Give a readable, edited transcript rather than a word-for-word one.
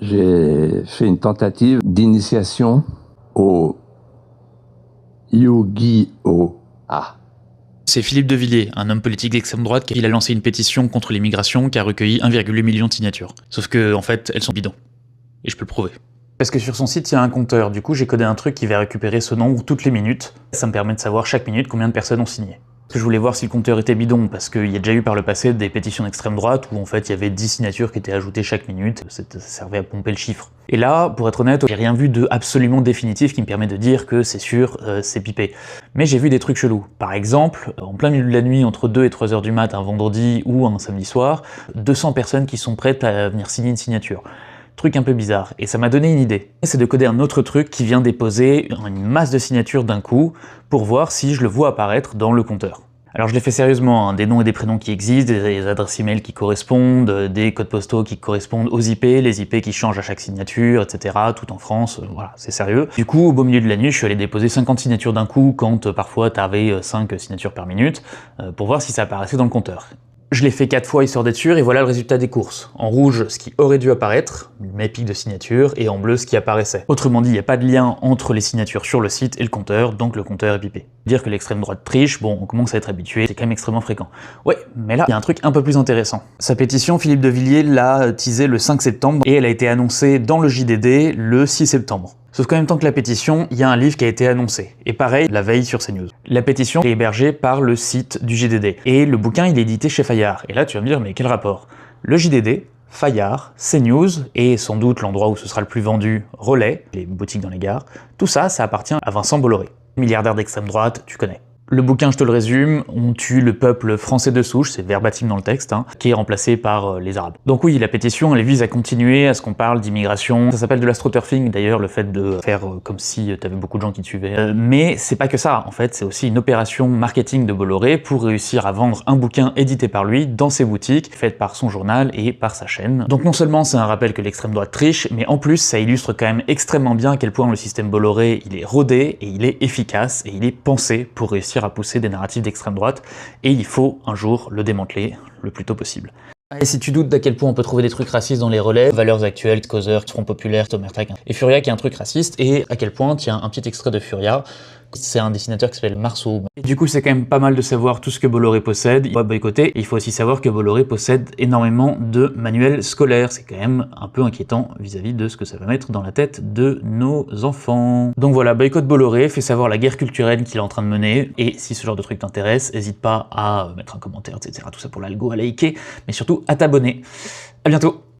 J'ai fait une tentative d'initiation au Yu-Gi-Oh! C'est Philippe de Villiers, un homme politique d'extrême droite, qui a lancé une pétition contre l'immigration qui a recueilli 1,8 million de signatures. Sauf que, en fait, elles sont bidons. Et je peux le prouver. Parce que sur son site, il y a un compteur, du coup j'ai codé un truc qui va récupérer ce nombre toutes les minutes. Ça me permet de savoir chaque minute combien de personnes ont signé. Parce que je voulais voir si le compteur était bidon, parce qu'il y a déjà eu par le passé des pétitions d'extrême droite où en fait il y avait 10 signatures qui étaient ajoutées chaque minute, ça servait à pomper le chiffre. Et là, pour être honnête, j'ai rien vu de absolument définitif qui me permet de dire que c'est sûr, c'est pipé. Mais j'ai vu des trucs chelous. Par exemple, en plein milieu de la nuit, entre 2 et 3 heures du mat, un vendredi ou un samedi soir, 200 personnes qui sont prêtes à venir signer une signature. Truc un peu bizarre, et ça m'a donné une idée. C'est de coder un autre truc qui vient déposer une masse de signatures d'un coup, pour voir si je le vois apparaître dans le compteur. Alors je l'ai fait sérieusement, hein, des noms et des prénoms qui existent, des adresses email qui correspondent, des codes postaux qui correspondent aux IP, les IP qui changent à chaque signature, etc. Tout en France, voilà, c'est sérieux. Du coup, au beau milieu de la nuit, je suis allé déposer 50 signatures d'un coup, quand parfois t'avais 5 signatures par minute, pour voir si ça apparaissait dans le compteur. Je l'ai fait 4 fois histoire d'être sûr, et voilà le résultat des courses. En rouge, ce qui aurait dû apparaître, mes pics de signature, et en bleu, ce qui apparaissait. Autrement dit, il n'y a pas de lien entre les signatures sur le site et le compteur, donc le compteur est pipé. Dire que l'extrême droite triche, bon, on commence à être habitué, c'est quand même extrêmement fréquent. Ouais, mais là, il y a un truc un peu plus intéressant. Sa pétition, Philippe de Villiers l'a teasée le 5 septembre, et elle a été annoncée dans le JDD le 6 septembre. Sauf qu'en même temps que la pétition, il y a un livre qui a été annoncé. Et pareil, la veille sur CNews. La pétition est hébergée par le site du JDD. Et le bouquin, il est édité chez Fayard. Et là, tu vas me dire, mais quel rapport? Le JDD, Fayard, CNews, et sans doute l'endroit où ce sera le plus vendu, Relais, les boutiques dans les gares, tout ça, ça appartient à Vincent Bolloré. Milliardaire d'extrême droite, tu connais. Le bouquin, je te le résume, on tue le peuple français de souche, c'est verbatim dans le texte, hein, qui est remplacé par les Arabes. Donc oui, la pétition, elle vise à continuer à ce qu'on parle d'immigration. Ça s'appelle de l'astroturfing, d'ailleurs, le fait de faire comme si t'avais beaucoup de gens qui te suivaient. Mais c'est pas que ça, en fait, c'est aussi une opération marketing de Bolloré pour réussir à vendre un bouquin édité par lui dans ses boutiques, fait par son journal et par sa chaîne. Donc non seulement c'est un rappel que l'extrême droite triche, mais en plus ça illustre quand même extrêmement bien à quel point le système Bolloré, il est rodé, et il est efficace, et il est pensé pour réussir à pousser des narratifs d'extrême droite, et il faut un jour le démanteler le plus tôt possible. Et si tu doutes d'à quel point on peut trouver des trucs racistes dans les relais, Valeurs Actuelles, Causeur, Front Populaire, Tomertag et Furia qui est un truc raciste, et à quel point, tiens, un petit extrait de Furia, c'est un dessinateur qui s'appelle Marceau. Et du coup, c'est quand même pas mal de savoir tout ce que Bolloré possède, il faut boycotter, et il faut aussi savoir que Bolloré possède énormément de manuels scolaires, c'est quand même un peu inquiétant vis-à-vis de ce que ça va mettre dans la tête de nos enfants. Donc voilà, boycott Bolloré, fais savoir la guerre culturelle qu'il est en train de mener, et si ce genre de truc t'intéresse, n'hésite pas à mettre un commentaire, etc. Tout ça pour l'algo, à liker, mais surtout à t'abonner. À bientôt!